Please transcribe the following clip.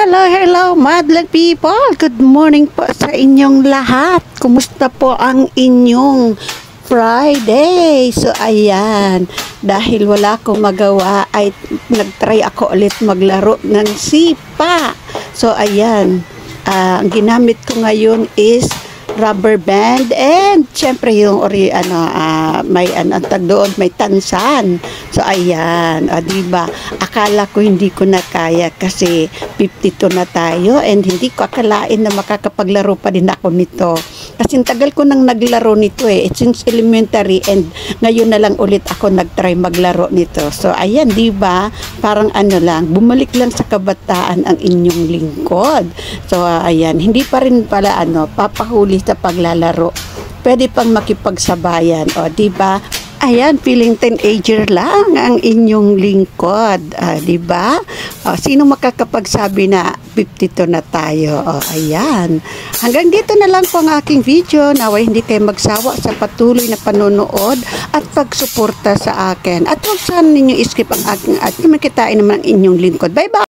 Hello, madlang people! Good morning po sa inyong lahat. Kumusta po ang inyong Friday? So, ayan. Dahil wala akong magawa, ay nagtry ako ulit maglaro ng sipa. So, ayan. Ang ginamit ko ngayon is rubber band and syempre yung may doon may tansan. So ayan, diba? Akala ko hindi ko na kaya kasi 52 na tayo and hindi ko akalain na makakapaglaro pa din ako nito. Kasi tagal ko nang naglaro nito since elementary and ngayon na lang ulit ako nagtry maglaro nito. So ayan, diba? Parang bumalik lang sa kabataan ang inyong lingkod. So ayan, hindi pa rin pala papahuli sa paglalaro. Pwede pang makipagsabayan, diba? Ayan, feeling teenager lang ang inyong lingkod, diba? Sino makakapagsabi na 52 na tayo? Ayan. Hanggang dito na lang po ang aking video. Naway hindi kayo magsawa sa patuloy na panonood at pagsuporta sa akin. At huwag saan ninyo iskip ang aking at makitain naman ang inyong lingkod. Bye-bye!